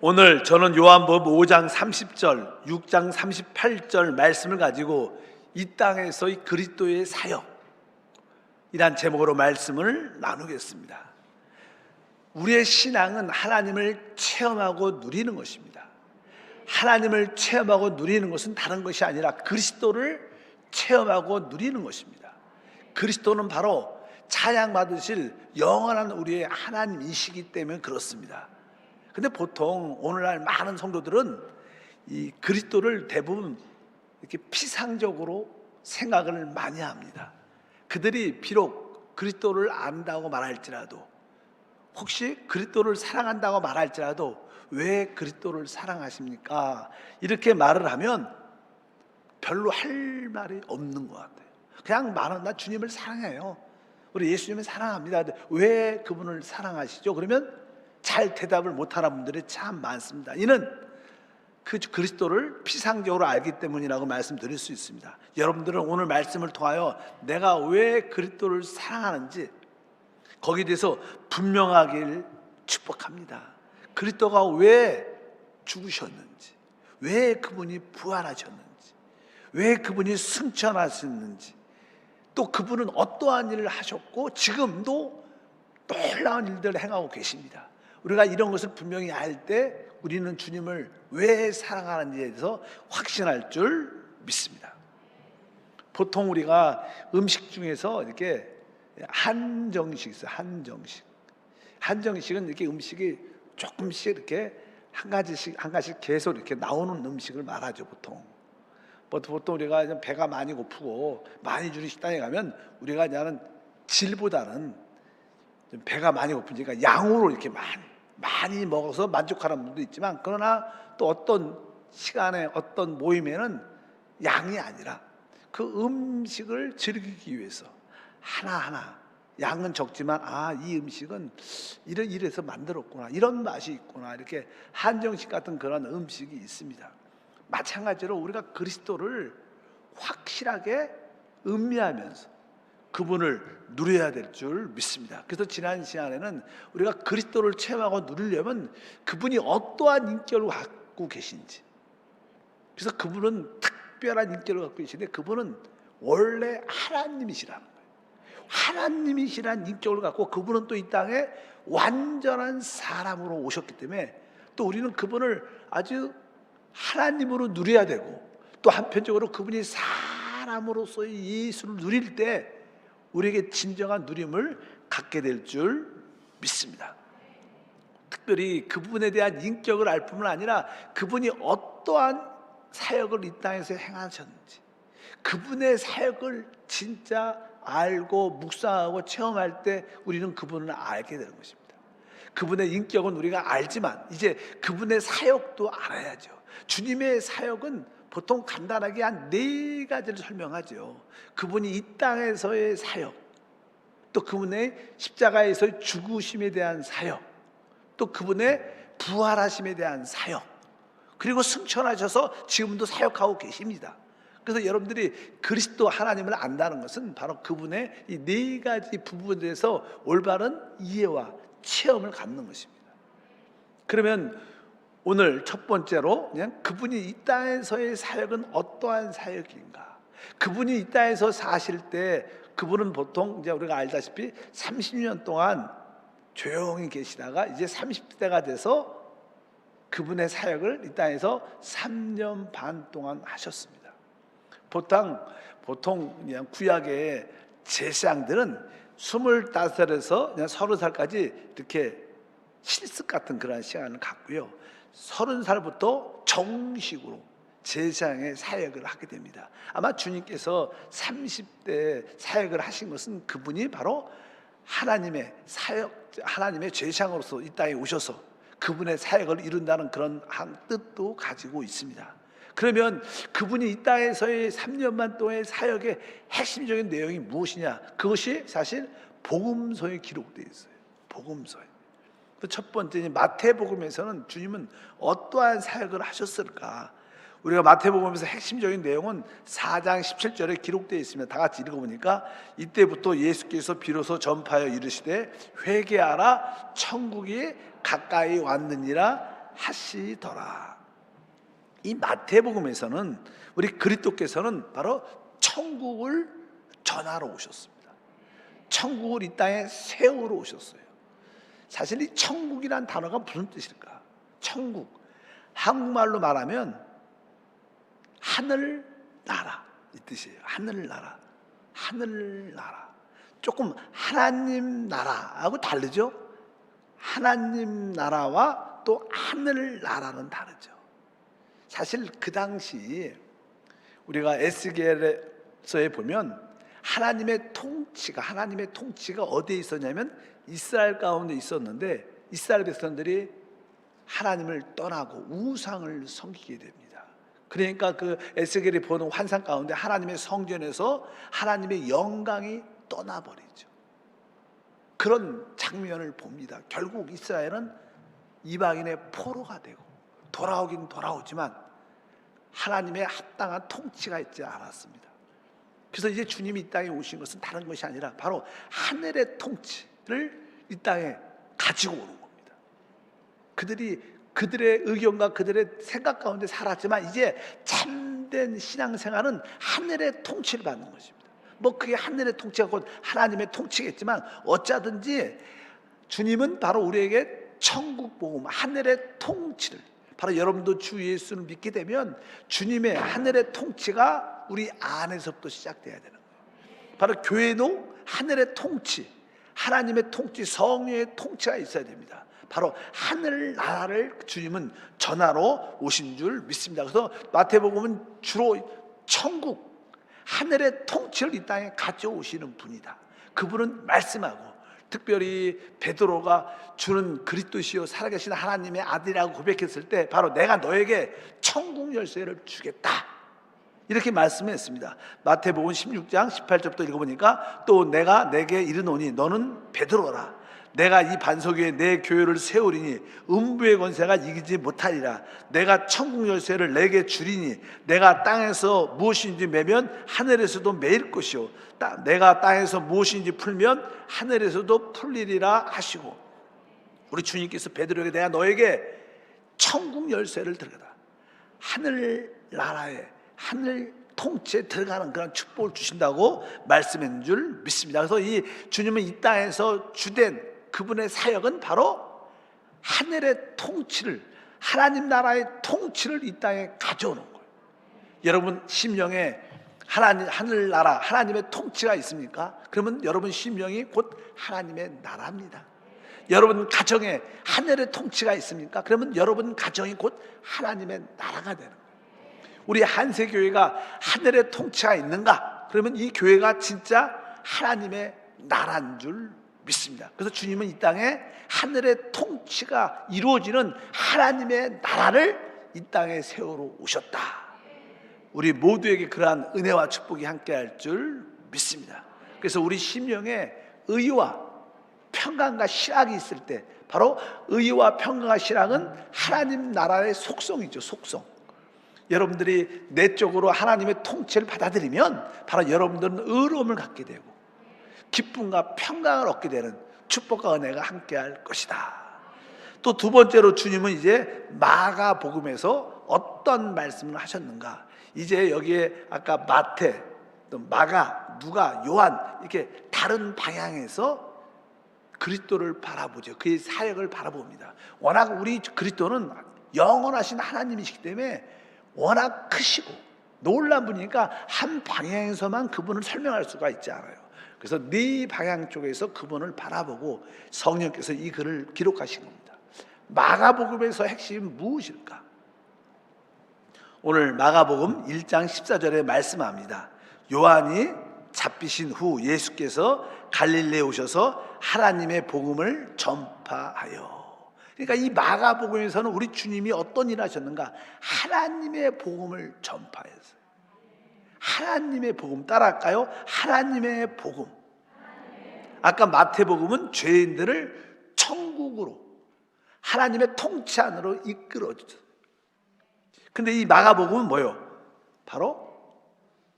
오늘 저는 요한복음 5장 30절, 6장 38절 말씀을 가지고 이 땅에서의 그리스도의 사역이란 제목으로 말씀을 나누겠습니다. 우리의 신앙은 하나님을 체험하고 누리는 것입니다. 하나님을 체험하고 누리는 것은 다른 것이 아니라 그리스도를 체험하고 누리는 것입니다. 그리스도는 바로 찬양받으실 영원한 우리의 하나님이시기 때문에 그렇습니다. 근데 보통 오늘날 많은 성도들은 이 그리스도를 대부분 이렇게 피상적으로 생각을 많이 합니다. 그들이 비록 그리스도를 안다고 말할지라도, 혹시 그리스도를 사랑한다고 말할지라도 왜 그리스도를 사랑하십니까? 이렇게 말을 하면 별로 할 말이 없는 것 같아요. 그냥 말은 나 주님을 사랑해요. 우리 예수님을 사랑합니다. 왜 그분을 사랑하시죠? 그러면 잘 대답을 못하는 분들이 참 많습니다. 이는 그 그리스도를 피상적으로 알기 때문이라고 말씀드릴 수 있습니다. 여러분들은 오늘 말씀을 통하여 내가 왜 그리스도를 사랑하는지 거기에 대해서 분명하길 축복합니다. 그리스도가 왜 죽으셨는지, 왜 그분이 부활하셨는지, 왜 그분이 승천하셨는지, 또 그분은 어떠한 일을 하셨고 지금도 놀라운 일들을 행하고 계십니다. 우리가 이런 것을 분명히 알 때 우리는 주님을 왜 사랑하는지에 대해서 확신할 줄 믿습니다. 보통 우리가 음식 중에서 이렇게 한정식 있어요. 한정식은 이렇게 음식이 조금씩 이렇게 한 가지씩 계속 이렇게 나오는 음식을 말하죠. 보통 우리가 배가 많이 고프고 많이 주는 식당에 가면 우리가 그냥 질보다는 배가 많이 고프니까 양으로 이렇게 많이 먹어서 만족하는 분도 있지만, 그러나 또 어떤 시간에 어떤 모임에는 양이 아니라 그 음식을 즐기기 위해서 하나하나 양은 적지만 이 음식은 이래서 만들었구나, 이런 맛이 있구나, 이렇게 한정식 같은 그런 음식이 있습니다. 마찬가지로 우리가 그리스도를 확실하게 음미하면서 그분을 누려야 될 줄 믿습니다. 그래서 지난 시간에는 우리가 그리스도를 체험하고 누리려면 그분이 어떠한 인격을 갖고 계신지, 그래서 그분은 특별한 인격을 갖고 계신데 그분은 원래 하나님이시라는 거예요. 하나님이시란 인격을 갖고 그분은 또 이 땅에 완전한 사람으로 오셨기 때문에 또 우리는 그분을 아주 하나님으로 누려야 되고, 또 한편적으로 그분이 사람으로서의 예수를 누릴 때 우리에게 진정한 누림을 갖게 될 줄 믿습니다. 특별히 그분에 대한 인격을 알 뿐만 아니라 그분이 어떠한 사역을 이 땅에서 행하셨는지, 그분의 사역을 진짜 알고 묵상하고 체험할 때 우리는 그분을 알게 되는 것입니다. 그분의 인격은 우리가 알지만 이제 그분의 사역도 알아야죠. 주님의 사역은 보통 간단하게 한 4가지를 설명하죠. 그분이 이 땅에서의 사역, 또 그분의 십자가에서의 죽으심에 대한 사역, 또 그분의 부활하심에 대한 사역, 그리고 승천하셔서 지금도 사역하고 계십니다. 그래서 여러분들이 그리스도 하나님을 안다는 것은 바로 그분의 이 4가지 부분에 대해서 올바른 이해와 체험을 갖는 것입니다. 그러면 오늘 첫 번째로 그냥 그분이 이 땅에서의 사역은 어떠한 사역인가? 그분이 이 땅에서 사실 때 그분은 보통 이제 우리가 알다시피 30년 동안 조용히 계시다가 이제 30대가 돼서 그분의 사역을 이 땅에서 3년 반 동안 하셨습니다. 보통 그냥 구약의 제사장들은 25살에서 그냥 30살까지 이렇게 실습 같은 그런 시간을 갖고요, 30살부터 정식으로 제사장의 사역을 하게 됩니다. 아마 주님께서 30대 사역을 하신 것은 그분이 바로 하나님의 제사장으로서 이 땅에 오셔서 그분의 사역을 이룬다는 그런 한 뜻도 가지고 있습니다. 그러면 그분이 이 땅에서의 3년만 동안의 사역의 핵심적인 내용이 무엇이냐? 그것이 사실 복음서에 기록되어 있어요. 복음서에. 첫 번째, 마태복음에서는 주님은 어떠한 사역을 하셨을까? 우리가 마태복음에서 핵심적인 내용은 4장 17절에 기록되어 있습니다. 다 같이 읽어보니까 이때부터 예수께서 비로소 전파하여 이르시되 회개하라 천국이 가까이 왔느니라 하시더라. 이 마태복음에서는 우리 그리스도께서는 바로 천국을 전하러 오셨습니다. 천국을 이 땅에 세우러 오셨어요. 사실 이 천국이란 단어가 무슨 뜻일까? 천국, 한국말로 말하면 하늘나라 이 뜻이에요. 하늘나라, 하늘나라. 조금 하나님 나라하고 다르죠? 하나님 나라와 또 하늘나라는 다르죠. 사실 그 당시 우리가 에스겔서에 보면 하나님의 통치가 어디에 있었냐면 이스라엘 가운데 있었는데, 이스라엘 백성들이 하나님을 떠나고 우상을 섬기게 됩니다. 그러니까 그 에스겔이 보는 환상 가운데 하나님의 성전에서 하나님의 영광이 떠나버리죠. 그런 장면을 봅니다. 결국 이스라엘은 이방인의 포로가 되고 돌아오긴 돌아오지만 하나님의 합당한 통치가 있지 않았습니다. 그래서 이제 주님이 이 땅에 오신 것은 다른 것이 아니라 바로 하늘의 통치를 이 땅에 가지고 오는 겁니다. 그들이 그들의 의견과 그들의 생각 가운데 살았지만 이제 참된 신앙생활은 하늘의 통치를 받는 것입니다. 뭐 그게 하늘의 통치가 곧 하나님의 통치겠지만 어쩌든지 주님은 바로 우리에게 천국 복음, 하늘의 통치를, 바로 여러분도 주 예수를 믿게 되면 주님의 하늘의 통치가 우리 안에서부터 시작돼야 되는 거예요. 바로 교회도 하늘의 통치, 하나님의 통치, 성령의 통치가 있어야 됩니다. 바로 하늘 나라를 주님은 전하러 오신 줄 믿습니다. 그래서 마태복음은 주로 천국, 하늘의 통치를 이 땅에 가져오시는 분이다. 그분은 말씀하고, 특별히 베드로가 주는 그리스도시요 살아계신 하나님의 아들이라고 고백했을 때 바로 내가 너에게 천국 열쇠를 주겠다, 이렇게 말씀했습니다. 마태복음 16장 18절부터 읽어보니까 또 내가 내게 이르노니 너는 베드로라. 내가 이 반석 위에 내 교회를 세우리니 음부의 권세가 이기지 못하리라. 내가 천국 열쇠를 내게 주리니 내가 땅에서 무엇인지 매면 하늘에서도 매일 것이요 내가 땅에서 무엇인지 풀면 하늘에서도 풀리리라 하시고, 우리 주님께서 베드로에게 내가 너에게 천국 열쇠를 들거다, 하늘나라에 하늘 통치에 들어가는 그런 축복을 주신다고 말씀한 줄 믿습니다. 그래서 이 주님은 이 땅에서 주된 그분의 사역은 바로 하늘의 통치를, 하나님 나라의 통치를 이 땅에 가져오는 거예요. 여러분 심령에 하늘나라, 하나님의 통치가 있습니까? 그러면 여러분 심령이 곧 하나님의 나라입니다. 여러분 가정에 하늘의 통치가 있습니까? 그러면 여러분 가정이 곧 하나님의 나라가 되는 거예요. 우리 한세교회가 하늘의 통치가 있는가? 그러면 이 교회가 진짜 하나님의 나라인 줄 믿습니다. 그래서 주님은 이 땅에 하늘의 통치가 이루어지는 하나님의 나라를 이 땅에 세우러 오셨다. 우리 모두에게 그러한 은혜와 축복이 함께할 줄 믿습니다. 그래서 우리 심령에 의와 평강과 실학이 있을 때, 바로 의와 평강과 실학은 하나님 나라의 속성이죠. 속성. 여러분들이 내적으로 하나님의 통치를 받아들이면 바로 여러분들은 의로움을 갖게 되고 기쁨과 평강을 얻게 되는 축복과 은혜가 함께할 것이다. 또 두 번째로 주님은 이제 마가복음에서 어떤 말씀을 하셨는가? 이제 여기에 아까 마태, 또 마가, 누가, 요한 이렇게 다른 방향에서 그리스도를 바라보죠. 그의 사역을 바라봅니다. 워낙 우리 그리스도는 영원하신 하나님이시기 때문에 워낙 크시고 놀란 분이니까 한 방향에서만 그분을 설명할 수가 있지 않아요. 그래서 네 방향 쪽에서 그분을 바라보고 성령께서 이 글을 기록하신 겁니다. 마가복음에서 핵심이 무엇일까? 오늘 마가복음 1장 14절에 말씀합니다. 요한이 잡히신 후 예수께서 갈릴리에 오셔서 하나님의 복음을 전파하여. 그러니까 이 마가복음에서는 우리 주님이 어떤 일을 하셨는가? 하나님의 복음을 전파했어요. 하나님의 복음 따라할까요? 하나님의 복음. 아까 마태복음은 죄인들을 천국으로, 하나님의 통치 안으로 이끌어주죠. 근데 이 마가복음은 뭐예요? 바로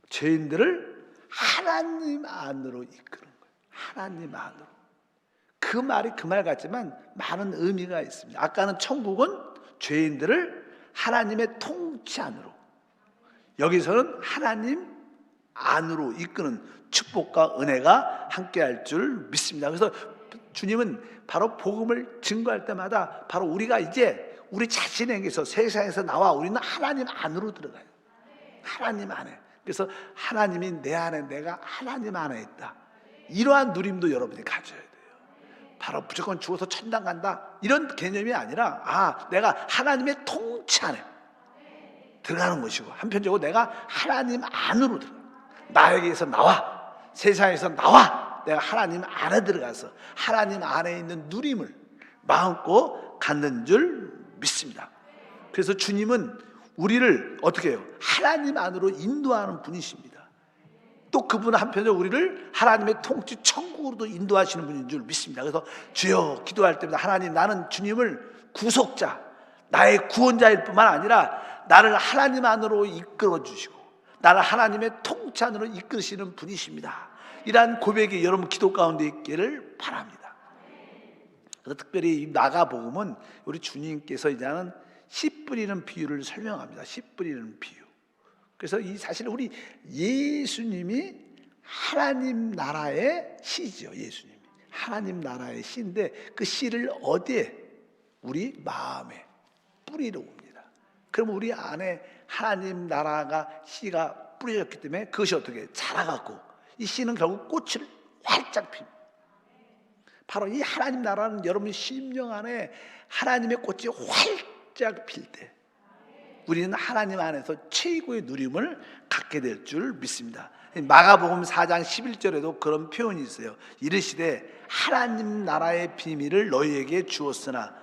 죄인들을 하나님 안으로 이끄는 거예요. 하나님 안으로. 그 말이 그 말 같지만 많은 의미가 있습니다. 아까는 천국은 죄인들을 하나님의 통치 안으로, 여기서는 하나님 안으로 이끄는 축복과 은혜가 함께할 줄 믿습니다. 그래서 주님은 바로 복음을 증거할 때마다 바로 우리가 이제 우리 자신에게서, 세상에서 나와 우리는 하나님 안으로 들어가요. 하나님 안에. 그래서 하나님이 내 안에, 내가 하나님 안에 있다. 이러한 누림도 여러분이 가져야 돼요. 바로 무조건 죽어서 천당 간다 이런 개념이 아니라, 내가 하나님의 통치 안에 들어가는 것이고, 한편적으로 내가 하나님 안으로 들어가. 나에게서 나와, 세상에서 나와, 내가 하나님 안에 들어가서 하나님 안에 있는 누림을 마음껏 갖는 줄 믿습니다. 그래서 주님은 우리를 어떻게 해요? 하나님 안으로 인도하는 분이십니다. 또 그분은 한편으로 우리를 하나님의 통치 천국으로도 인도하시는 분인 줄 믿습니다. 그래서 주여 기도할 때마다 하나님, 나는 주님을 구속자, 나의 구원자일 뿐만 아니라 나를 하나님 안으로 이끌어 주시고 나를 하나님의 통치 안으로 이끄시는 분이십니다. 이러한 고백이 여러분 기도 가운데 있기를 바랍니다. 그래서 특별히 이 마가복음은 우리 주님께서 이제는 씨 뿌리는 비유를 설명합니다. 씨 뿌리는 비유. 그래서 이 사실 우리 예수님이 하나님 나라의 씨죠. 예수님이 하나님 나라의 씨인데 그 씨를 어디에? 우리 마음에 뿌리러 옵니다. 그럼 우리 안에 하나님 나라가 씨가 뿌려졌기 때문에 그것이 어떻게 자라갖고 이 씨는 결국 꽃을 활짝 핍니다. 바로 이 하나님 나라는 여러분 심령 안에 하나님의 꽃이 활짝 필 때 우리는 하나님 안에서 최고의 누림을 갖게 될 줄 믿습니다. 마가복음 4장 11절에도 그런 표현이 있어요. 이르시되 하나님 나라의 비밀을 너희에게 주었으나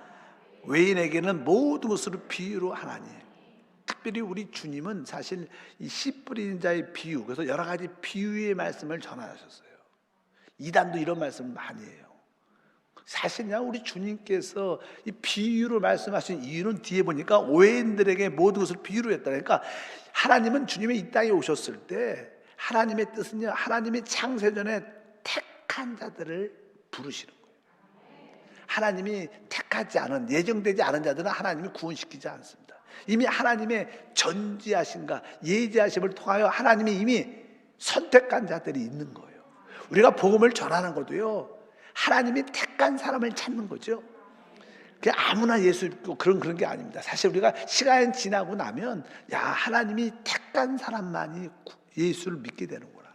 외인에게는 모든 것으로 비유로 하나니. 특별히 우리 주님은 사실 이 씨 뿌리는 자의 비유, 그래서 여러 가지 비유의 말씀을 전하셨어요. 이단도 이런 말씀을 많이 해요. 사실요, 우리 주님께서 이 비유로 말씀하신 이유는 뒤에 보니까 오해인들에게 모든 것을 비유로 했다니까. 하나님은 주님이 이 땅에 오셨을 때 하나님의 뜻은요, 하나님이 창세전에 택한 자들을 부르시는 거예요. 하나님이 택하지 않은, 예정되지 않은 자들은 하나님이 구원시키지 않습니다. 이미 하나님의 전지하심과 예지하심을 통하여 하나님이 이미 선택한 자들이 있는 거예요. 우리가 복음을 전하는 것도요, 하나님이 택한 사람을 찾는 거죠. 그냥 아무나 예수 믿고 그런 게 아닙니다. 사실 우리가 시간이 지나고 나면 하나님이 택한 사람만이 예수를 믿게 되는구나.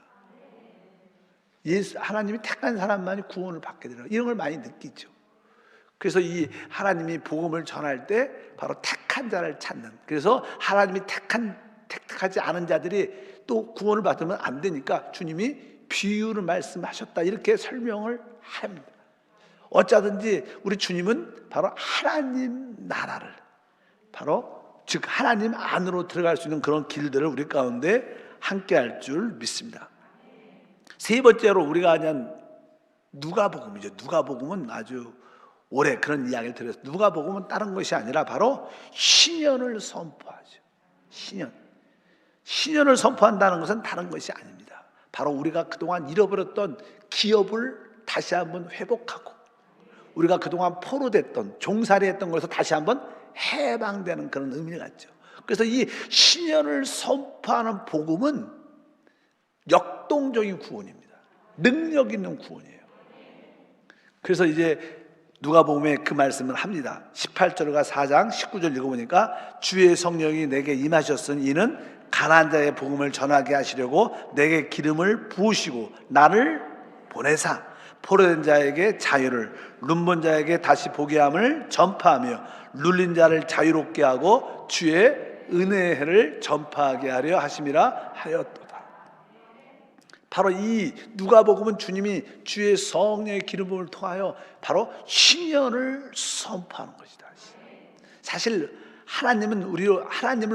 하나님이 택한 사람만이 구원을 받게 되는, 이런 걸 많이 느끼죠. 그래서 이 하나님이 복음을 전할 때 바로 택한 자를 찾는, 그래서 하나님이 택하지 않은 자들이 또 구원을 받으면 안 되니까 주님이 비유를 말씀하셨다 이렇게 설명을 합니다. 어쩌든지 우리 주님은 바로 하나님 나라를, 바로 즉 하나님 안으로 들어갈 수 있는 그런 길들을 우리 가운데 함께 할 줄 믿습니다. 세 번째로 우리가 그냥 누가복음이죠. 누가복음은 아주 오래 그런 이야기를 들었어요. 누가복음은 다른 것이 아니라 바로 신년을 선포하죠. 신년을 선포한다는 것은 다른 것이 아닙니다. 바로 우리가 그동안 잃어버렸던 기업을 다시 한번 회복하고, 우리가 그동안 포로됐던, 종살이했던 것에서 다시 한번 해방되는 그런 의미를 갖죠. 그래서 이 신년을 선포하는 복음은 역동적인 구원입니다. 능력 있는 구원이에요. 그래서 이제 누가복음에 그 말씀을 합니다. 18절과 4장 19절 읽어보니까 주의 성령이 내게 임하셨으니 이는 가난한 자의 복음을 전하게 하시려고 내게 기름을 부으시고 나를 보내사 포로된 자에게 자유를, 눈먼 자에게 다시 보게 함을 전파하며 눌린 자를 자유롭게 하고 주의 은혜의 해를 전파하게 하려 하심이라 하였도다. 바로 이 누가복음은 주님이 주의 성령의 기름 부음을 통하여 바로 신년을 선포하는 것이다. 사실 하나님을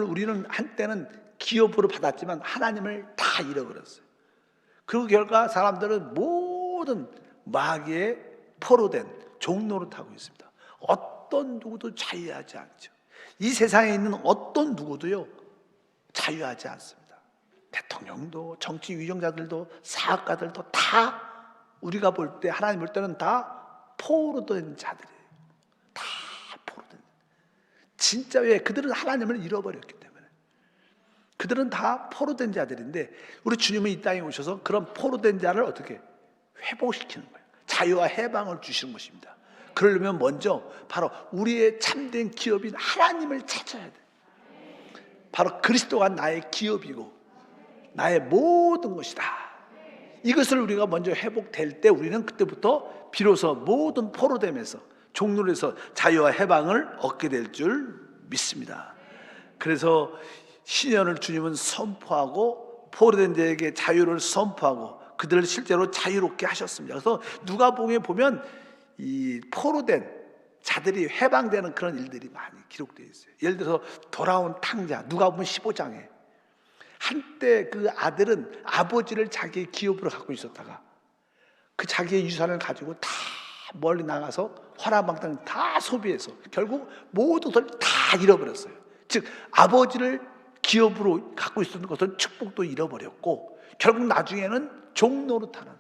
우리는 한때는 기업으로 받았지만 하나님을 다 잃어버렸어요. 그 결과 사람들은 모든 마귀의 포로된 종로를 타고 있습니다. 어떤 누구도 자유하지 않죠. 이 세상에 있는 어떤 누구도요 자유하지 않습니다. 대통령도, 정치 위정자들도, 사학가들도 다 우리가 볼 때, 하나님 볼 때는 다 포로된 자들이에요. 다 포로된, 진짜 왜? 그들은 하나님을 잃어버렸기 때문에. 그들은 다 포로된 자들인데 우리 주님은 이 땅에 오셔서 그런 포로된 자를 어떻게 회복시키는 거예요. 자유와 해방을 주시는 것입니다. 그러려면 먼저 바로 우리의 참된 기업인 하나님을 찾아야 돼. 바로 그리스도가 나의 기업이고 나의 모든 것이다. 이것을 우리가 먼저 회복될 때 우리는 그때부터 비로소 모든 포로됨에서 종로에서 자유와 해방을 얻게 될 줄 믿습니다. 그래서 신년을 주님은 선포하고 포로된 자에게 자유를 선포하고 그들을 실제로 자유롭게 하셨습니다. 그래서 누가복음에 보면 이 포로된 자들이 해방되는 그런 일들이 많이 기록되어 있어요. 예를 들어서 돌아온 탕자, 누가복음 15장에 한때 그 아들은 아버지를 자기의 기업으로 갖고 있었다가 그 자기의 유산을 가지고 다 멀리 나가서 화라방탕 다 소비해서 결국 모든 것을 다 잃어버렸어요. 즉 아버지를 기업으로 갖고 있었던 것은 축복도 잃어버렸고 결국 나중에는 종 노릇하는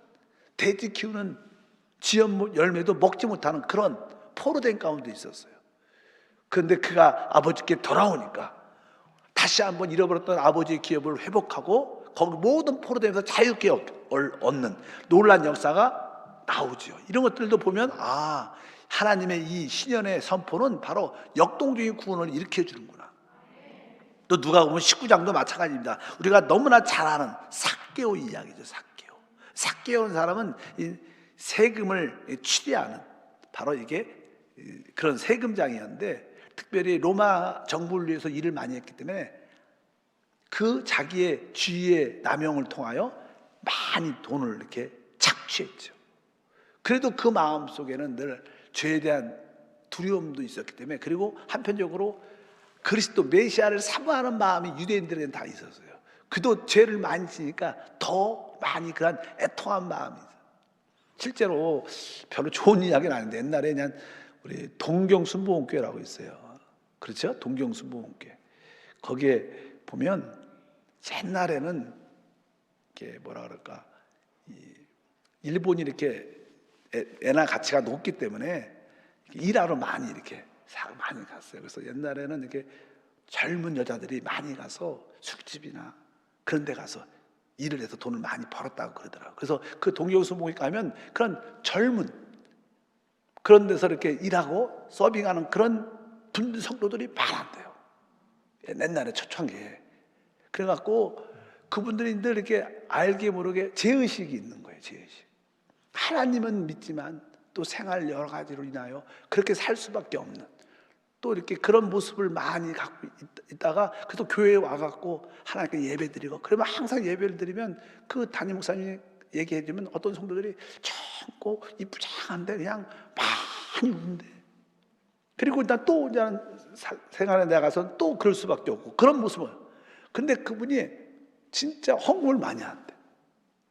돼지 키우는 지연 열매도 먹지 못하는 그런 포로된 가운데 있었어요. 그런데 그가 아버지께 돌아오니까 다시 한번 잃어버렸던 아버지의 기업을 회복하고 거기 모든 포로됨에서 자유롭게 얻는 놀라운 역사가 나오죠. 이런 것들도 보면 하나님의 이 신년의 선포는 바로 역동적인 구원을 일으켜 주는구나. 또 누가복음 19장도 마찬가지입니다. 우리가 너무나 잘 아는 삭개오 이야기죠. 삭개오는 사람은 이 세금을 취대하는 바로 이게 그런 세금장이었는데 특별히 로마 정부를 위해서 일을 많이 했기 때문에 그 자기의 지위의 남용을 통하여 많이 돈을 이렇게 착취했죠. 그래도 그 마음 속에는 늘 죄에 대한 두려움도 있었기 때문에 그리고 한편적으로 그리스도 메시아를 사모하는 마음이 유대인들에게는 다 있었어요. 그도 죄를 많이 지니까 더 많이 그런 애통한 마음이 있어요. 실제로 별로 좋은 이야기는 아닌데 옛날에 그냥 우리 동경순복음교회라고 있어요. 그렇죠? 동경순복음교회. 거기에 보면 옛날에는 이렇게 뭐라 그럴까, 일본이 이렇게 엔화 가치가 높기 때문에 일하러 많이 이렇게 많이 갔어요. 그래서 옛날에는 이렇게 젊은 여자들이 많이 가서 술집이나 그런 데 가서 일을 해서 돈을 많이 벌었다고 그러더라고요. 그래서 그 동경순복음에 가면 그런 젊은 그런 데서 이렇게 일하고 서빙하는 그런 성도들이 많았대요. 옛날에 초창기에. 그래갖고 그분들이 늘 이렇게 알게 모르게 죄의식이 있는 거예요. 죄의식. 하나님은 믿지만 또 생활 여러 가지로 인하여 그렇게 살 수밖에 없는 또 이렇게 그런 모습을 많이 갖고 있다가 그래서 교회에 와갖고 하나님께 예배 드리고 그러면 항상 예배를 드리면 그 담임 목사님이 얘기해 주면 어떤 성도들이 젊고 이쁘장한데 그냥 많이 운대. 그리고 일단 또 생활에 나가서 또 그럴 수밖에 없고 그런 모습을. 근데 그분이 진짜 헌금을 많이 한대.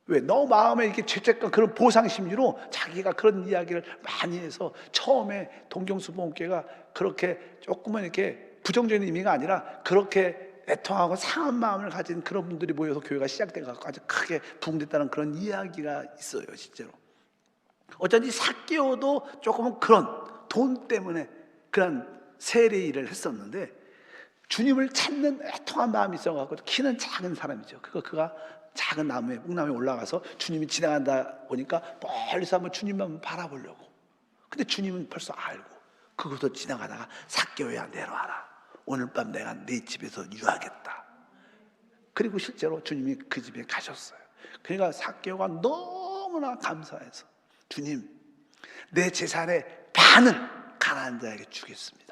왜? 너무 마음에 이렇게 죄책감 그런 보상 심리로 자기가 그런 이야기를 많이 해서 처음에 동경순복음교회가 그렇게 조금은 이렇게 부정적인 의미가 아니라 그렇게 애통하고 상한 마음을 가진 그런 분들이 모여서 교회가 시작돼 갖고 아주 크게 부흥됐다는 그런 이야기가 있어요, 실제로. 어쩐지 삭개오도 조금은 그런 돈 때문에 그런 세례 일을 했었는데 주님을 찾는 애통한 마음이 있어갖고 키는 작은 사람이죠. 그가 작은 나무에 묵나무에 올라가서 주님이 지나간다 보니까 멀리서 한번 주님만 바라보려고. 근데 주님은 벌써 알고 그곳을 지나가다가 삭개오야 내려와라. 오늘 밤 내가 네 집에서 유하겠다. 그리고 실제로 주님이 그 집에 가셨어요. 그러니까 삭개오가 너무나 감사해서 주님 내 재산의 반을 가난한 자에게 주겠습니다.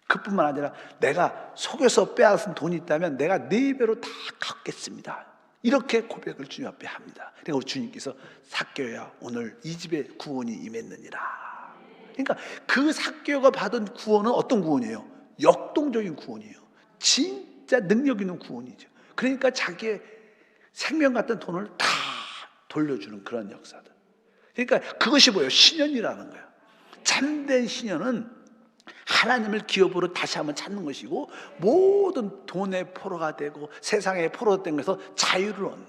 그뿐만 아니라 내가 속여서 빼앗은 돈이 있다면 내가 4배로 다 갚겠습니다. 이렇게 고백을 주님 앞에 합니다. 그러니까 우리 주님께서 삭개오야 오늘 이 집에 구원이 임했느니라. 그러니까 그 삭개오가 받은 구원은 어떤 구원이에요? 역동적인 구원이에요. 진짜 능력 있는 구원이죠. 그러니까 자기의 생명 같은 돈을 다 돌려주는 그런 역사들. 그러니까 그것이 뭐예요? 신년이라는 거예요. 참된 신년은 하나님을 기업으로 다시 한번 찾는 것이고 모든 돈의 포로가 되고 세상의 포로가 된 것에서 자유를 얻는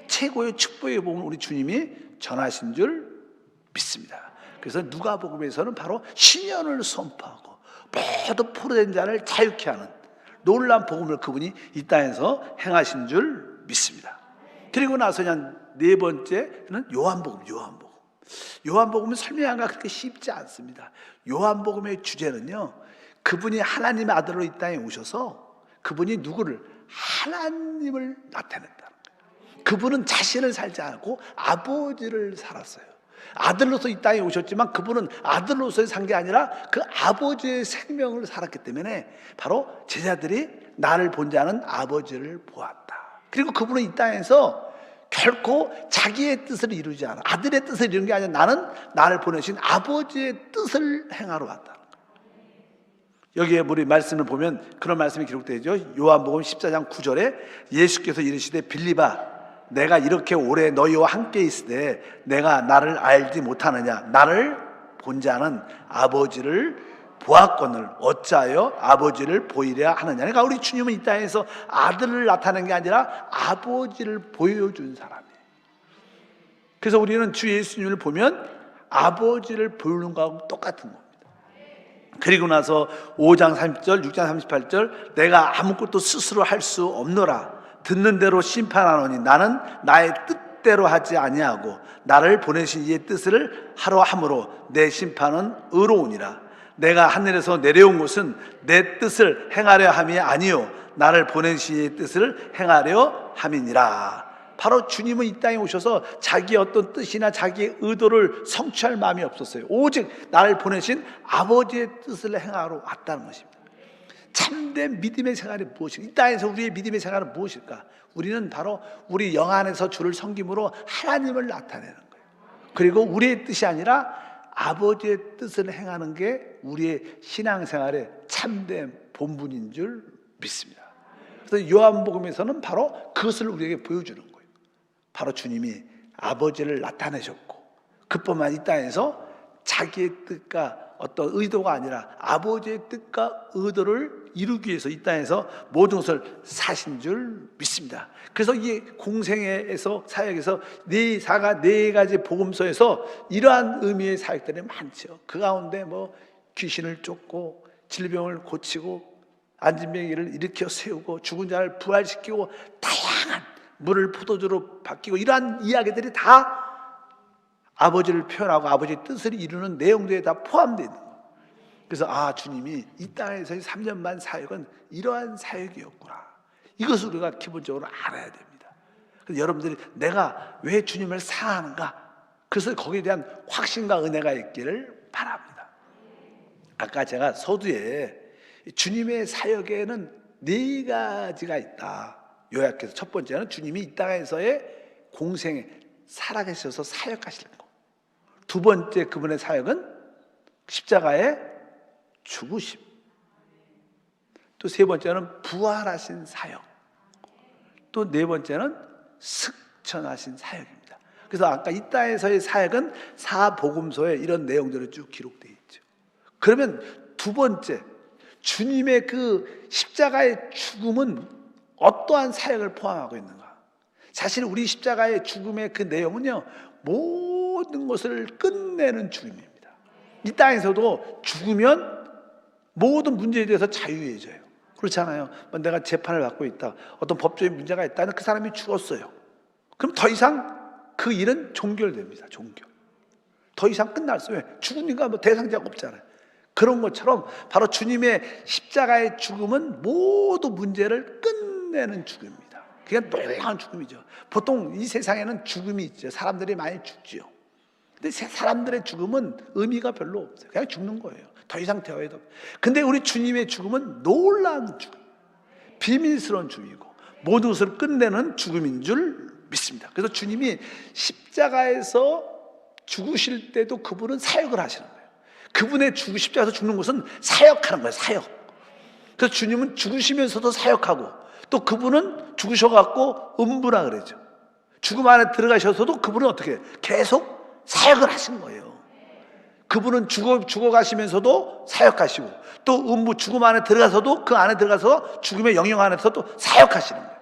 최고의 축복의 복음을 우리 주님이 전하신 줄 믿습니다. 그래서 누가복음에서는 바로 신년을 선포하고 모두 포로된 자를 자유케 하는 놀라운 복음을 그분이 이 땅에서 행하신 줄 믿습니다. 그리고 나서 그냥 네 번째는 요한복음. 요한복음은 설명하기가 그렇게 쉽지 않습니다. 요한복음의 주제는요, 그분이 하나님의 아들로 이 땅에 오셔서 그분이 누구를? 하나님을 나타냈다는 거예요. 그분은 자신을 살지 않고 아버지를 살았어요. 아들로서 이 땅에 오셨지만 그분은 아들로서 산 게 아니라 그 아버지의 생명을 살았기 때문에 바로 제자들이 나를 본 자는 아버지를 보았다. 그리고 그분은 이 땅에서 결코 자기의 뜻을 이루지 않아. 아들의 뜻을 이루는 게 아니라 나는 나를 보내신 아버지의 뜻을 행하러 왔다. 여기에 우리 말씀을 보면 그런 말씀이 기록되어 있죠. 요한복음 14장 9절에 예수께서 이르시되 빌립아, 내가 이렇게 오래 너희와 함께 있을 때 내가 나를 알지 못하느냐? 나를 본 자는 아버지를 보았거늘 어찌하여 아버지를 보이려 하느냐? 그러니까 우리 주님은 이 땅에서 아들을 나타낸 게 아니라 아버지를 보여준 사람이에요. 그래서 우리는 주 예수님을 보면 아버지를 보이는 거하고 똑같은 겁니다. 그리고 나서 5장 30절, 6장 38절 내가 아무것도 스스로 할 수 없노라. 듣는 대로 심판하노니 나는 나의 뜻대로 하지 아니하고 나를 보내신 이의 뜻을 하러 함으로 내 심판은 의로우니라. 내가 하늘에서 내려온 것은 내 뜻을 행하려 함이 아니요 나를 보내신 이의 뜻을 행하려 함이니라. 바로 주님은 이 땅에 오셔서 자기의 어떤 뜻이나 자기의 의도를 성취할 마음이 없었어요. 오직 나를 보내신 아버지의 뜻을 행하러 왔다는 것입니다. 참된 믿음의 생활이 무엇일까? 이 땅에서 우리의 믿음의 생활은 무엇일까? 우리는 바로 우리 영 안에서 주를 섬김으로 하나님을 나타내는 거예요. 그리고 우리의 뜻이 아니라 아버지의 뜻을 행하는 게 우리의 신앙생활의 참된 본분인 줄 믿습니다. 그래서 요한복음에서는 바로 그것을 우리에게 보여주는 거예요. 바로 주님이 아버지를 나타내셨고 그뿐만 이 땅에서 자기의 뜻과 어떤 의도가 아니라 아버지의 뜻과 의도를 이루기 위해서 이 땅에서 모든 것을 사신 줄 믿습니다. 그래서 이 공생애에서 사역에서 네 가지 복음서에서 이러한 의미의 사역들이 많죠. 그 가운데 뭐 귀신을 쫓고 질병을 고치고 안진병이를 일으켜 세우고 죽은 자를 부활시키고 다양한 물을 포도주로 바뀌고 이러한 이야기들이 다 아버지를 표현하고 아버지의 뜻을 이루는 내용들에 다 포함되어 있는 거예요. 그래서 주님이 이 땅에서의 3년 반 사역은 이러한 사역이었구나. 이것을 우리가 기본적으로 알아야 됩니다. 그래서 여러분들이 내가 왜 주님을 사랑하는가? 그래서 거기에 대한 확신과 은혜가 있기를 바랍니다. 아까 제가 서두에 주님의 사역에는 4가지가 있다. 요약해서 첫 번째는 주님이 이 땅에서의 공생에 살아계셔서 사역하시는 것. 두 번째 그분의 사역은 십자가의 죽으심. 또 세 번째는 부활하신 사역. 또 네 번째는 승천하신 사역입니다. 그래서 아까 이 땅에서의 사역은 사복음서에 이런 내용들이 쭉 기록되어 있죠. 그러면 두 번째 주님의 그 십자가의 죽음은 어떠한 사역을 포함하고 있는가? 사실 우리 십자가의 죽음의 그 내용은요, 모든 것을 끝내는 죽음입니다. 이 땅에서도 죽으면 모든 문제에 대해서 자유해져요. 그렇잖아요. 내가 재판을 받고 있다, 어떤 법적인 문제가 있다는 그 사람이 죽었어요. 그럼 더 이상 그 일은 종결됩니다. 종결. 더 이상 끝날 수 없어요. 죽으니까 뭐 대상자가 없잖아요. 그런 것처럼 바로 주님의 십자가의 죽음은 모든 문제를 끝내는 죽음입니다. 그게 놀라운 죽음이죠. 보통 이 세상에는 죽음이 있죠. 사람들이 많이 죽지요. 근데 사람들의 죽음은 의미가 별로 없어요. 그냥 죽는 거예요. 더 이상 대화해도 없어요. 근데 우리 주님의 죽음은 놀라운 죽음, 비밀스러운 죽음이고 모든 것을 끝내는 죽음인 줄 믿습니다. 그래서 주님이 십자가에서 죽으실 때도 그분은 사역을 하시는 거예요. 그분의 십자가에서 죽는 것은 사역하는 거예요. 사역. 그래서 주님은 죽으시면서도 사역하고 또 그분은 죽으셔갖고 음부라 그러죠. 죽음 안에 들어가셔서도 그분은 어떻게 해요? 계속 사역을 하신 거예요. 그분은 죽어가시면서도 사역하시고 또 음부 죽음 안에 들어가서도 그 안에 들어가서 죽음의 영역 안에서 또 사역하시는 거예요.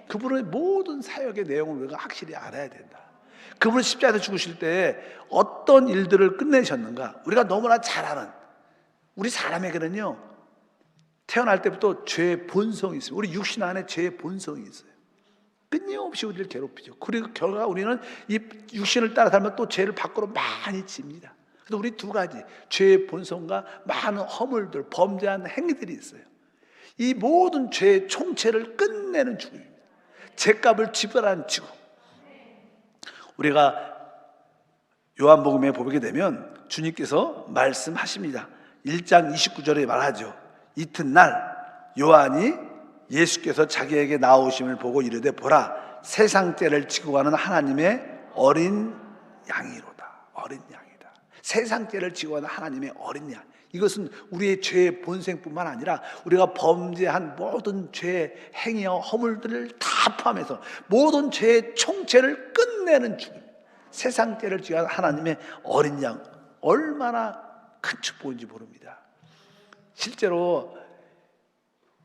그분의 모든 사역의 내용을 우리가 확실히 알아야 된다. 그분은 십자가에서 죽으실 때 어떤 일들을 끝내셨는가? 우리가 너무나 잘 아는, 우리 사람에게는요 태어날 때부터 죄의 본성이 있어요. 우리 육신 안에 죄의 본성이 있어요. 끊임없이 우리를 괴롭히죠. 그리고 결과 우리는 이 육신을 따라 살면 또 죄를 밖으로 많이 집니다. 그래서 우리 두 가지, 죄의 본성과 많은 허물들, 범죄한 행위들이 있어요. 이 모든 죄의 총체를 끝내는 죽음입니다. 죄값을 지불하는 죽음. 우리가 요한복음에 보게 되면 주님께서 말씀하십니다. 1장 29절에 말하죠. 이튿날 요한이 예수께서 자기에게 나오심을 보고 이르되 보라, 세상 죄를 지고 가는 하나님의 어린 양이로다. 어린 양이다. 세상 죄를 지고 가는 하나님의 어린 양. 이것은 우리의 죄의 본성뿐만 아니라 우리가 범죄한 모든 죄의 행위와 허물들을 다 포함해서 모든 죄의 총체를 끝내는 죽음. 세상 죄를 지고 가는 하나님의 어린 양. 얼마나 큰 축복인지 모릅니다. 실제로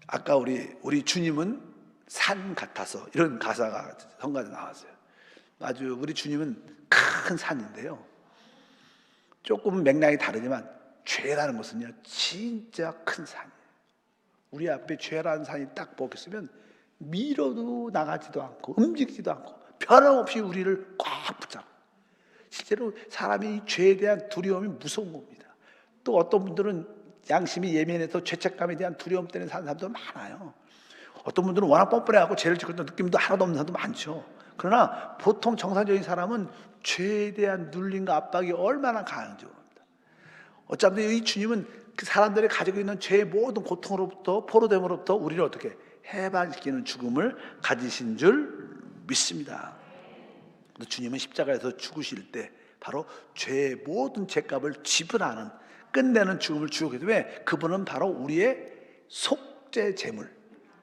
아까 우리 주님은 산 같아서, 이런 가사가 성가에 나왔어요. 아주 우리 주님은 큰 산인데요, 조금 맥락이 다르지만 죄라는 것은요 진짜 큰 산이에요. 우리 앞에 죄라는 산이 딱 먹혔으면 밀어도 나가지도 않고 움직이지도 않고 변함없이 우리를 꽉 붙잡고, 실제로 사람이 이 죄에 대한 두려움이 무서운 겁니다. 또 어떤 분들은 양심이 예민해서 죄책감에 대한 두려움 때문에 사는 사람도 많아요. 어떤 분들은 워낙 뻔뻔해갖고 죄를 짓고 있는 느낌도 하나도 없는 사람도 많죠. 그러나 보통 정상적인 사람은 죄에 대한 눌림과 압박이 얼마나 강한지 모릅니다. 어차피 이 주님은 그 사람들이 가지고 있는 죄의 모든 고통으로부터, 포로됨으로부터 우리를 어떻게 해방시키는 죽음을 가지신 줄 믿습니다. 주님은 십자가에서 죽으실 때 바로 죄의 모든 죄값을 지불하는, 끝내는 죽음을 주었기 때문에 그분은 바로 우리의 속죄 제물,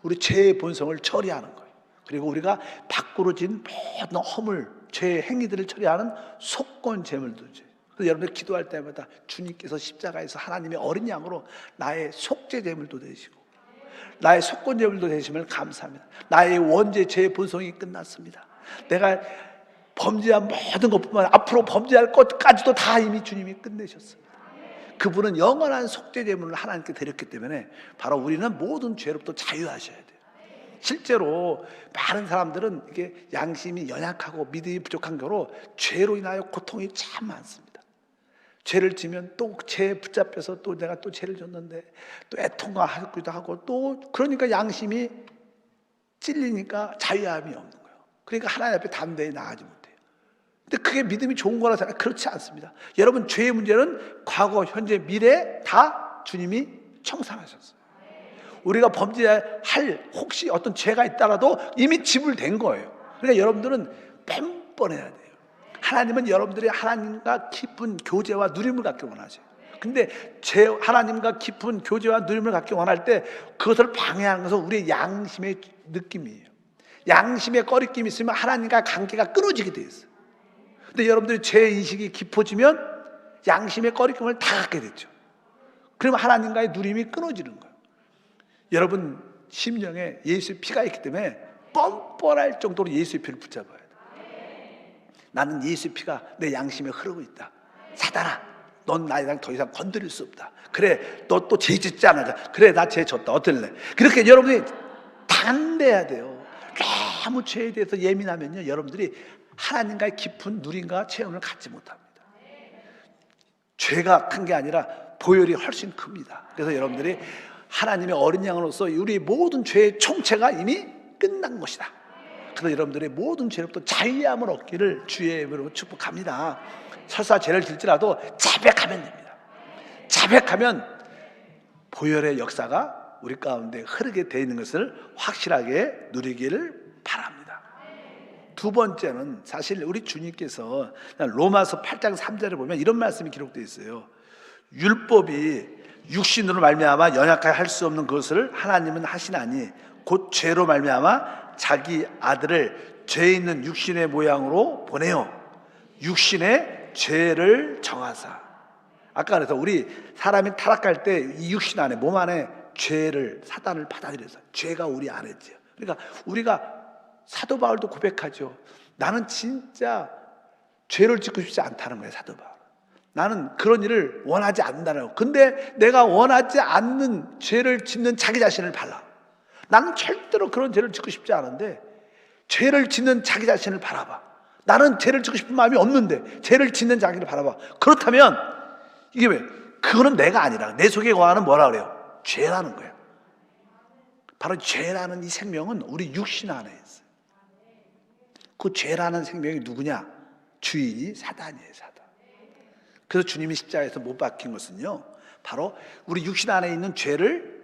우리 죄의 본성을 처리하는 거예요. 그리고 우리가 밖으로 진 모든 허물, 죄의 행위들을 처리하는 속건 제물도 줘요. 그래서 여러분들 기도할 때마다 주님께서 십자가에서 하나님의 어린 양으로 나의 속죄 제물도 되시고 나의 속건 제물도 되심을 감사합니다. 나의 원죄, 죄의 본성이 끝났습니다. 내가 범죄한 모든 것뿐만 아니라 앞으로 범죄할 것까지도 다 이미 주님이 끝내셨습니다. 그분은 영원한 속죄 제물을 하나님께 드렸기 때문에 바로 우리는 모든 죄로부터 자유하셔야 돼요. 실제로 많은 사람들은 이게 양심이 연약하고 믿음이 부족한 거로 죄로 인하여 고통이 참 많습니다. 죄를 지면 또 죄에 붙잡혀서 또 내가 또 죄를 졌는데 또 애통하기도 하고, 또 그러니까 양심이 찔리니까 자유함이 없는 거예요. 그러니까 하나님 앞에 담대히 나가지 못해요. 근데 그게 믿음이 좋은 거라 생각하면 그렇지 않습니다. 여러분, 죄의 문제는 과거, 현재, 미래 다 주님이 청산하셨어요. 우리가 범죄할 혹시 어떤 죄가 있다라도 이미 지불된 거예요. 그러니까 여러분들은 뻔뻔해야 돼요. 하나님은 여러분들이 하나님과 깊은 교제와 누림을 갖기 원하세요. 근데 하나님과 깊은 교제와 누림을 갖기 원할 때 그것을 방해하는 것은 우리의 양심의 느낌이에요. 양심의 꺼리낌이 있으면 하나님과 관계가 끊어지게 돼 있어요. 근데 여러분들이 죄 인식이 깊어지면 양심의 꺼리낌을 다 갖게 됐죠. 그러면 하나님과의 누림이 끊어지는 거예요. 여러분 심령에 예수의 피가 있기 때문에 뻔뻔할 정도로 예수의 피를 붙잡아야 돼요. 나는 예수의 피가 내 양심에 흐르고 있다. 사단아, 넌 나에 더 이상 건드릴 수 없다. 그래, 너 또 죄 짓지 않아. 그래, 나 죄 졌다. 어떨래? 그렇게 여러분이 담대해야 돼요. 너무 죄에 대해서 예민하면요, 여러분들이 하나님과의 깊은 누림과 체험을 갖지 못합니다. 죄가 큰 게 아니라 보혈이 훨씬 큽니다. 그래서 여러분들이 하나님의 어린 양으로서 우리 모든 죄의 총체가 이미 끝난 것이다. 그래서 여러분들의 모든 죄로부터 자유함을 얻기를 주의 이름으로 축복합니다. 설사 죄를 질지라도 자백하면 됩니다. 자백하면 보혈의 역사가 우리 가운데 흐르게 되어 있는 것을 확실하게 누리기를 바랍니다. 두 번째는 사실 우리 주님께서 로마서 8장 3절을 보면 이런 말씀이 기록되어 있어요. 율법이 육신으로 말미암아 연약하게 할 수 없는 것을 하나님은 하시나니 곧 죄로 말미암아 자기 아들을 죄 있는 육신의 모양으로 보내어 육신의 죄를 정하사. 아까 그래서 우리 사람이 타락할 때 이 육신 안에, 몸 안에 죄를, 사단을 받아들여서 죄가 우리 안에 있죠. 그러니까 우리가 사도 바울도 고백하죠. 나는 진짜 죄를 짓고 싶지 않다는 거예요. 사도 바울, 나는 그런 일을 원하지 않는다는 거예요. 근데 내가 원하지 않는 죄를 짓는 자기 자신을 바라. 나는 절대로 그런 죄를 짓고 싶지 않은데 죄를 짓는 자기 자신을 바라봐. 나는 죄를 짓고 싶은 마음이 없는데 죄를 짓는 자기를 바라봐. 그렇다면 이게 왜? 그거는 내가 아니라 내 속에 거하는 뭐라 그래요? 죄라는 거야. 바로 죄라는 이 생명은 우리 육신 안에 있어요. 그 죄라는 생명이 누구냐? 주인이 사단이에요, 사단. 그래서 주님이 십자가에서 못 박힌 것은요, 바로 우리 육신 안에 있는 죄를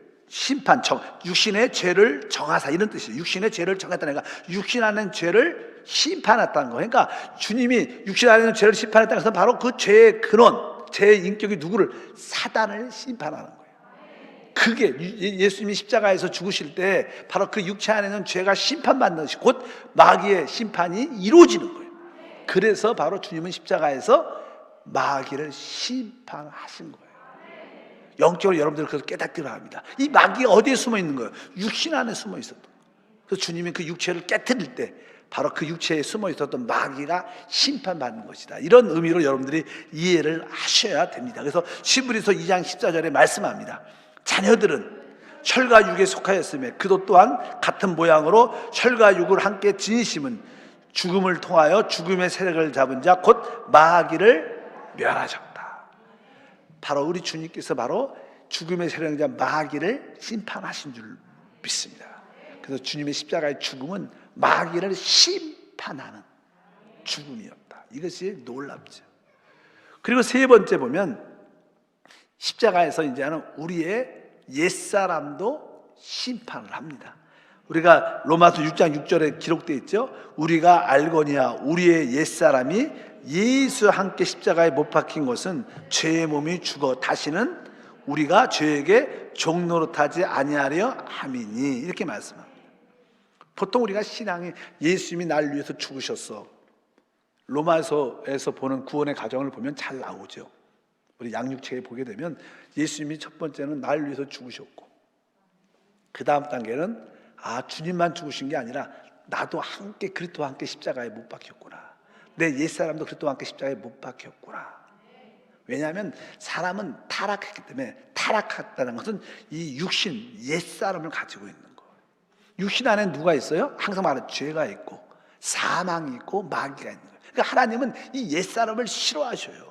육신의 죄를 정하사, 이런 뜻이에요. 육신의 죄를 정했다는 거니까 육신 안에 있는 죄를 심판했다는 거예요. 그러니까 주님이 육신 안에 있는 죄를 심판했다는 것은 바로 그 죄의 근원, 죄의 인격이 누구를? 사단을 심판하는 거예요. 그게 예수님이 십자가에서 죽으실 때 바로 그 육체 안에 있는 죄가 심판받는 것이 곧 마귀의 심판이 이루어지는 거예요. 그래서 바로 주님은 십자가에서 마귀를 심판하신 거예요. 영적으로 여러분들 그걸 깨닫기 바랍니다. 이 마귀가 어디에 숨어 있는 거예요? 육신 안에 숨어 있었던 거예요. 그래서 주님이 그 육체를 깨뜨릴 때 바로 그 육체에 숨어 있었던 마귀가 심판받는 것이다. 이런 의미로 여러분들이 이해를 하셔야 됩니다. 그래서 히브리서 2장 14절에 말씀합니다. 자녀들은 혈과 육에 속하였으며 그도 또한 같은 모양으로 혈과 육을 함께 지니심은 죽음을 통하여 죽음의 세력을 잡은 자 곧 마귀를 멸하셨다. 바로 우리 주님께서 바로 죽음의 세력자 마귀를 심판하신 줄 믿습니다. 그래서 주님의 십자가의 죽음은 마귀를 심판하는 죽음이었다. 이것이 놀랍죠. 그리고 세 번째 보면 십자가에서 이제는 우리의 옛사람도 심판을 합니다. 우리가 로마서 6장 6절에 기록되어 있죠. 우리가 알거니와 우리의 옛사람이 예수와 함께 십자가에 못 박힌 것은 죄의 몸이 죽어 다시는 우리가 죄에게 종노릇하지 아니하려 함이니, 이렇게 말씀합니다. 보통 우리가 신앙이 예수님이 날 위해서 죽으셨어, 로마서에서 보는 구원의 과정을 보면 잘 나오죠. 우리 양육책에 보게 되면 예수님이 첫 번째는 날 위해서 죽으셨고, 그 다음 단계는 주님만 죽으신 게 아니라 나도 함께 그리스도와 함께 십자가에 못 박혔구나, 내 옛사람도 그리스도와 함께 십자가에 못 박혔구나. 왜냐하면 사람은 타락했기 때문에, 타락했다는 것은 이 육신 옛사람을 가지고 있는 거예요. 육신 안에 누가 있어요? 항상 말하는 죄가 있고 사망이 있고 마귀가 있는 거예요. 그러니까 하나님은 이 옛사람을 싫어하셔요.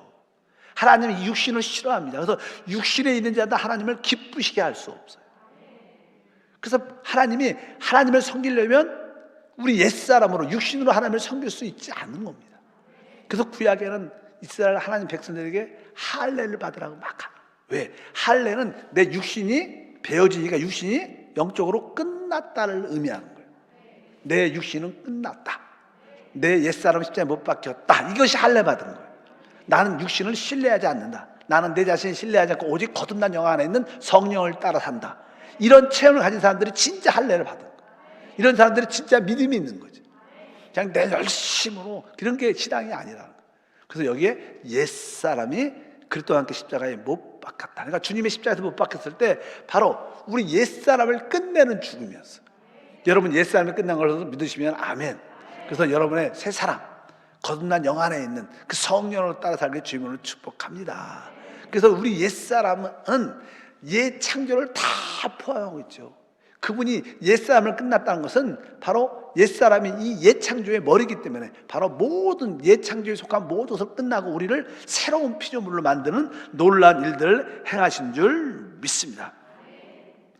하나님은 이 육신을 싫어합니다. 그래서 육신에 있는 자도 하나님을 기쁘시게 할 수 없어요. 그래서 하나님이 하나님을 섬기려면 우리 옛사람으로 육신으로 하나님을 섬길 수 있지 않는 겁니다. 그래서 구약에는 이스라엘 하나님 백성들에게 할례를 받으라고 막 하는 거예요. 왜? 할례는 내 육신이 베어지니까 육신이 영적으로 끝났다를 의미하는 거예요. 내 육신은 끝났다, 내 옛사람 십자가에 못 박혔다, 이것이 할례 받은 거예요. 나는 육신을 신뢰하지 않는다, 나는 내 자신을 신뢰하지 않고 오직 거듭난 영 안에 있는 성령을 따라 산다, 이런 체험을 가진 사람들이 진짜 할례를 받은 거예요. 이런 사람들이 진짜 믿음이 있는 거죠. 그냥 내 열심으로, 그런 게 신앙이 아니라는 거예요. 그래서 여기에 옛사람이 그리스도와 함께 십자가에 못 박혔다. 그러니까 주님의 십자가에서 못 박혔을 때 바로 우리 옛사람을 끝내는 죽음이었어요. 여러분 옛사람이 끝난 것을 믿으시면 아멘. 그래서 여러분의 새 사람, 거듭난 영 안에 있는 그 성령으로 따라 살게 주님으로 축복합니다. 그래서 우리 옛사람은 옛 창조를 다 포함하고 있죠. 그분이 옛사람을 끝났다는 것은 바로 옛사람이 이 옛 창조의 머리이기 때문에 바로 모든 옛 창조에 속한 모든 것을 끝나고 우리를 새로운 피조물로 만드는 놀라운 일들을 행하신 줄 믿습니다.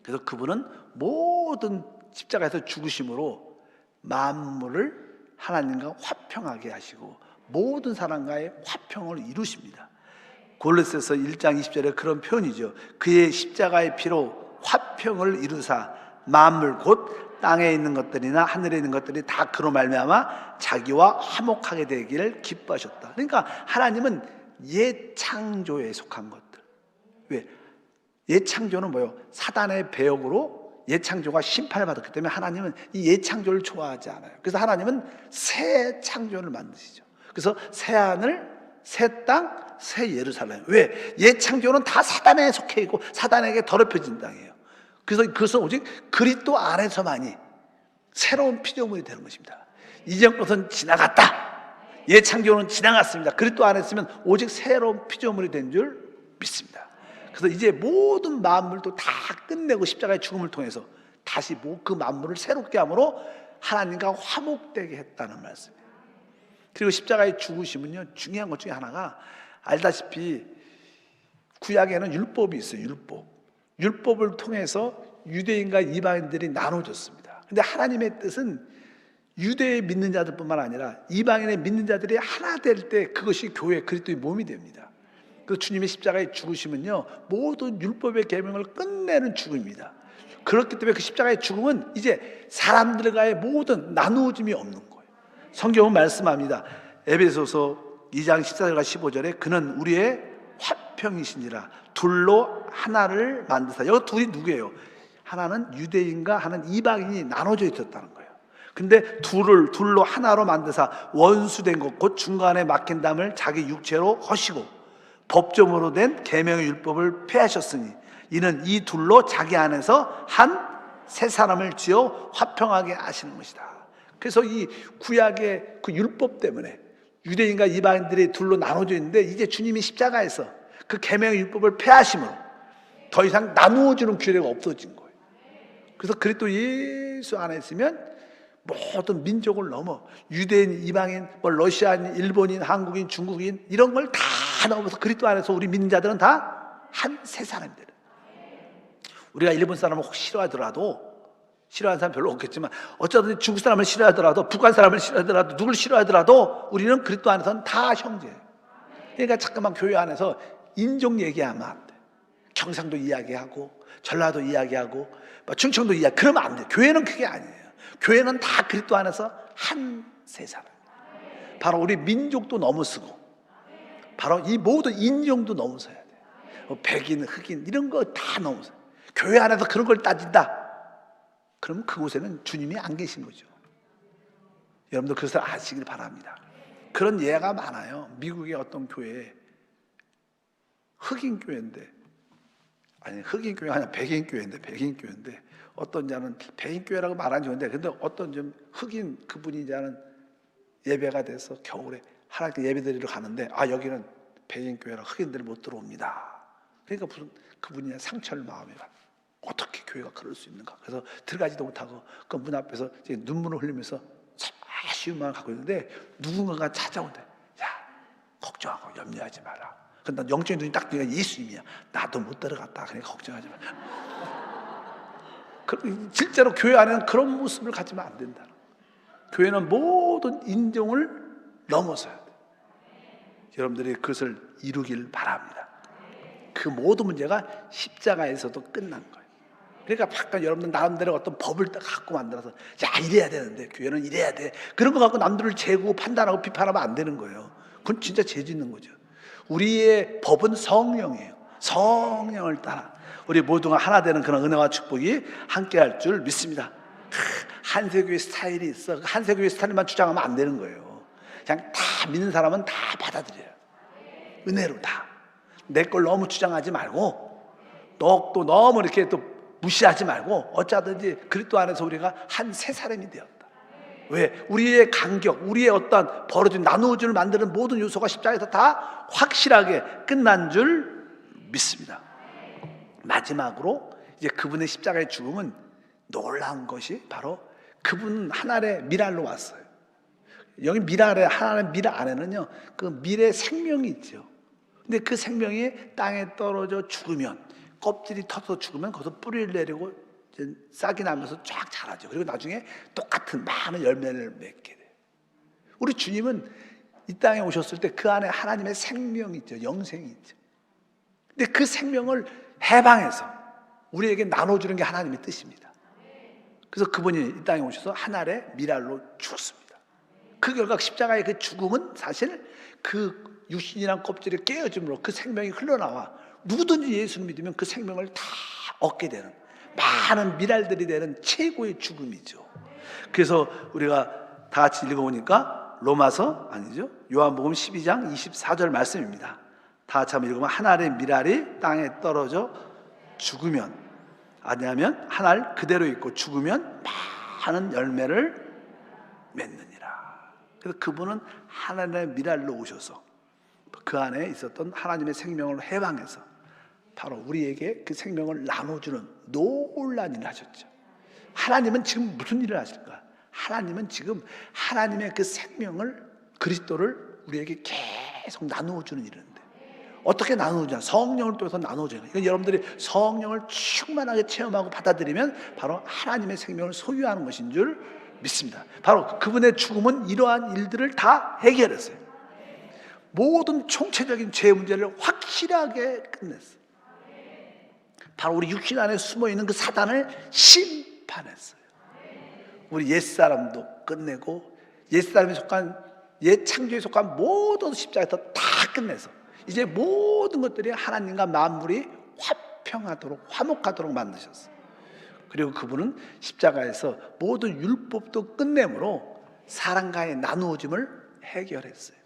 그래서 그분은 모든 십자가에서 죽으심으로 만물을 하나님과 화평하게 하시고 모든 사람과의 화평을 이루십니다. 골로새서 1장 20절에 그런 표현이죠. 그의 십자가의 피로 화평을 이루사 만물 곧 땅에 있는 것들이나 하늘에 있는 것들이 다 그로 말미암아 자기와 화목하게 되기를 기뻐하셨다. 그러니까 하나님은 옛 창조에 속한 것들. 왜? 옛 창조는 뭐예요? 사단의 배역으로 옛 창조가 심판을 받았기 때문에 하나님은 이 옛 창조를 좋아하지 않아요. 그래서 하나님은 새 창조를 만드시죠. 그래서 새 하늘, 새 땅, 새 예루살렘. 왜? 옛 창조는 다 사단에 속해 있고 사단에게 더럽혀진 땅이에요. 그래서 그것은 오직 그리스도 안에서만이 새로운 피조물이 되는 것입니다. 이전 것은 지나갔다, 옛 창조는 지나갔습니다. 그리스도 안에 있으면 오직 새로운 피조물이 된 줄 믿습니다. 그래서 이제 모든 만물도 다 끝내고 십자가의 죽음을 통해서 다시 그 만물을 새롭게 함으로 하나님과 화목되게 했다는 말씀이에요. 그리고 십자가의 죽으심은요, 중요한 것 중에 하나가, 알다시피 구약에는 율법이 있어요. 율법을 통해서 유대인과 이방인들이 나눠졌습니다. 근데 하나님의 뜻은 유대에 믿는 자들뿐만 아니라 이방인의 믿는 자들이 하나 될 때 그것이 교회 그리스도의 몸이 됩니다. 그 주님의 십자가의 죽으심은요, 모든 율법의 계명을 끝내는 죽음입니다. 그렇기 때문에 그 십자가의 죽음은 이제 사람들과의 모든 나누어짐이 없는 거예요. 성경은 말씀합니다. 에베소서 2장 14절과 15절에 그는 우리의 화평이시니라. 둘로 하나를 만드사. 여기 둘이 누구예요? 하나는 유대인과 하나는 이방인이 나눠져 있었다는 거예요. 근데 둘로 하나로 만드사 원수된 것 곧 중간에 막힌 담을 자기 육체로 허시고 법조문으로 된 계명의 율법을 폐하셨으니 이는 이 둘로 자기 안에서 한 새 사람을 지어 화평하게 하시는 것이다. 그래서 이 구약의 그 율법 때문에 유대인과 이방인들이 둘로 나눠져 있는데 이제 주님이 십자가에서 그 계명의 율법을 폐하심으로 더 이상 나누어지는 규례가 없어진 거예요. 그래서 그리스도 예수 안에 있으면 모든 민족을 넘어 유대인, 이방인, 러시아인, 일본인, 한국인, 중국인 이런 걸 다 넘어서 그리스도 안에서 우리 믿는 자들은 다 한 새 사람들. 우리가 일본 사람을 혹 싫어하더라도, 싫어하는 사람 별로 없겠지만 어쩌든지 중국 사람을 싫어하더라도, 북한 사람을 싫어하더라도, 누굴 싫어하더라도 우리는 그리스도 안에서는 다 형제예요. 그러니까 잠깐만 교회 안에서 인종 얘기하면 안 돼. 경상도 이야기하고 전라도 이야기하고 충청도 이야기 그러면 안 돼. 교회는 그게 아니에요. 교회는 다 그리스도 안에서 한 세 사람. 바로 우리 민족도 넘어서고 바로 이 모든 인종도 넘어서야 돼. 백인, 흑인 이런 거 다 넘어서. 교회 안에서 그런 걸 따진다. 그럼 그곳에는 주님이 안 계신 거죠. 여러분들 그것을 아시길 바랍니다. 그런 예가 많아요. 미국의 어떤 교회에 흑인 교회인데, 아니 흑인 교회가 아니라 백인 교회인데 어떤 자는 백인 교회라고 말하는 좋은데 근데 어떤 좀 흑인 그분이 이제는 예배가 돼서 겨울에 하나님께 예배 드리러 가는데 여기는 백인 교회라 흑인들이 못 들어옵니다. 그러니까 무슨 그분이 상처를 마음에 받. 어떻게 교회가 그럴 수 있는가? 그래서 들어가지도 못하고 그 문 앞에서 눈물을 흘리면서 아쉬운 마음을 갖고 있는데 누군가가 찾아온대. 야, 걱정하고 염려하지 마라. 근데 영적인 눈이 딱 뜨니까 예수님이야. 나도 못 들어갔다. 그러니까 걱정하지 마라. 실제로 교회 안에는 그런 모습을 가지면 안 된다. 교회는 모든 인종을 넘어서야 돼. 여러분들이 그것을 이루길 바랍니다. 그 모든 문제가 십자가에서도 끝난 거예요. 그러니까 약간 여러분들 나름대로 어떤 법을 갖고 만들어서 이래야 되는데 교회는 이래야 돼. 그런 거 갖고 남들을 재고 판단하고 비판하면 안 되는 거예요. 그건 진짜 죄 짓는 거죠. 우리의 법은 성령이에요. 성령을 따라 우리 모두가 하나 되는 그런 은혜와 축복이 함께할 줄 믿습니다. 한세교회 스타일이 있어. 한세교회 스타일만 주장하면 안 되는 거예요. 그냥 다 믿는 사람은 다 받아들여요. 은혜로 다. 내 걸 너무 주장하지 말고 또 너무 이렇게 또 무시하지 말고 어쩌든지 그리스도 안에서 우리가 한 새 사람이 되었다. 왜? 우리의 간격, 우리의 어떤 벌어진 나누어짐을 만드는 모든 요소가 십자가에서 다 확실하게 끝난 줄 믿습니다. 마지막으로 이제 그분의 십자가의 죽음은 놀라운 것이 바로 그분은 하나님의 미랄로 왔어요. 여기 미랄에 하나님의 미랄 안에는요 그 미래 생명이 있죠. 근데 그 생명이 땅에 떨어져 죽으면 껍질이 터서 죽으면 거기서 뿌리를 내리고 싹이 나면서 쫙 자라죠. 그리고 나중에 똑같은 많은 열매를 맺게 돼요. 우리 주님은 이 땅에 오셨을 때 그 안에 하나님의 생명이 있죠. 영생이 있죠. 근데 그 생명을 해방해서 우리에게 나눠주는 게 하나님의 뜻입니다. 그래서 그분이 이 땅에 오셔서 하나의 미랄로 죽었습니다. 그 결과 십자가의 그 죽음은 사실 그 육신이란 껍질이 깨어짐으로 그 생명이 흘러나와 누구든지 예수를 믿으면 그 생명을 다 얻게 되는 많은 미랄들이 되는 최고의 죽음이죠. 그래서 우리가 다 같이 읽어보니까 로마서 아니죠 요한복음 12장 24절 말씀입니다. 다 같이 한번 읽으면 하나의 미랄이 땅에 떨어져 죽으면 아니하면 하나를 그대로 있고 죽으면 많은 열매를 맺느니라. 그래서 그분은 하나님의 미랄로 오셔서 그 안에 있었던 하나님의 생명을 해방해서 바로 우리에게 그 생명을 나눠주는 놀라운 일을 하셨죠. 하나님은 지금 무슨 일을 하실까? 하나님은 지금 하나님의 그 생명을, 그리스도를 우리에게 계속 나누어주는 일인데, 어떻게 나누느냐? 성령을 통해서 나누어져요. 그러니까 여러분들이 성령을 충만하게 체험하고 받아들이면 바로 하나님의 생명을 소유하는 것인 줄 믿습니다. 바로 그분의 죽음은 이러한 일들을 다 해결했어요. 모든 총체적인 죄 문제를 확실하게 끝냈어요. 바로 우리 육신 안에 숨어있는 그 사단을 심판했어요. 우리 옛사람도 끝내고 옛사람에 속한, 옛 창조에 속한 모든 십자가에서 다 끝내서 이제 모든 것들이 하나님과 만물이 화평하도록, 화목하도록 만드셨어요. 그리고 그분은 십자가에서 모든 율법도 끝내므로 사랑과의 나누어짐을 해결했어요.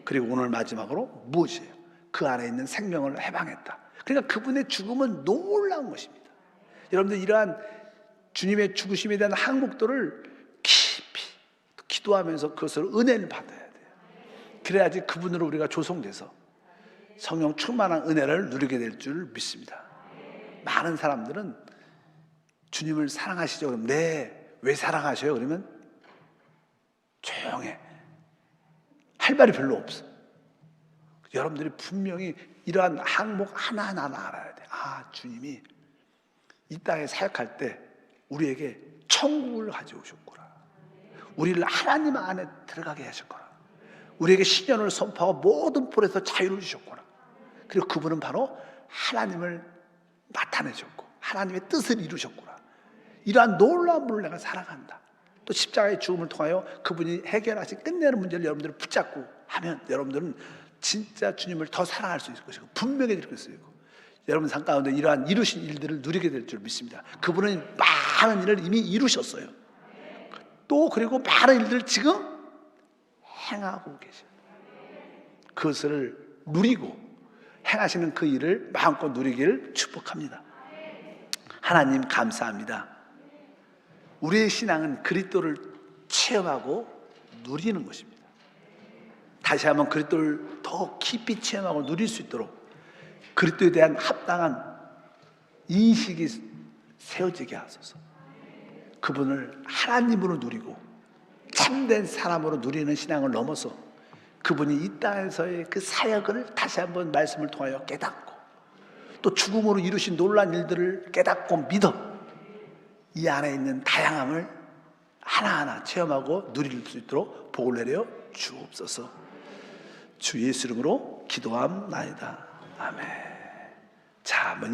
그리고 오늘 마지막으로 무엇이에요? 그 안에 있는 생명을 해방했다. 그러니까 그분의 죽음은 놀라운 것입니다. 여러분들 이러한 주님의 죽으심에 대한 항목들을 깊이 기도하면서 그것을 은혜를 받아야 돼요. 그래야지 그분으로 우리가 조성돼서 성령 충만한 은혜를 누리게 될 줄 믿습니다. 많은 사람들은 주님을 사랑하시죠? 그럼 네, 왜 사랑하셔요? 그러면 조용해. 할 말이 별로 없어. 여러분들이 분명히 이러한 항목 하나하나 알아야 돼. 아, 주님이 이 땅에 사역할 때 우리에게 천국을 가져오셨구나. 우리를 하나님 안에 들어가게 하셨구나. 우리에게 신년을 선포하고 모든 뿔에서 자유를 주셨구나. 그리고 그분은 바로 하나님을 나타내셨고 하나님의 뜻을 이루셨구나. 이러한 놀라운 분을 내가 사랑한다. 또 십자가의 죽음을 통하여 그분이 해결하신 끝내는 문제를 여러분들이 붙잡고 하면 여러분들은 진짜 주님을 더 사랑할 수 있을 것이고 분명히 될 것이고 여러분 삶 가운데 이러한 이루신 일들을 누리게 될 줄 믿습니다. 그분은 많은 일을 이미 이루셨어요. 또 그리고 많은 일들을 지금 행하고 계셔요. 그것을 누리고 행하시는 그 일을 마음껏 누리기를 축복합니다. 하나님 감사합니다. 우리의 신앙은 그리스도를 체험하고 누리는 것입니다. 다시 한번 그리스도를 더 깊이 체험하고 누릴 수 있도록 그리스도에 대한 합당한 인식이 세워지게 하소서. 그분을 하나님으로 누리고 참된 사람으로 누리는 신앙을 넘어서 그분이 이 땅에서의 그 사역을 다시 한번 말씀을 통하여 깨닫고 또 죽음으로 이루신 놀라운 일들을 깨닫고 믿어 이 안에 있는 다양함을 하나하나 체험하고 누릴 수 있도록 복을 내려 주옵소서. 주 예수 이름으로 기도함나이다. 아멘. 자,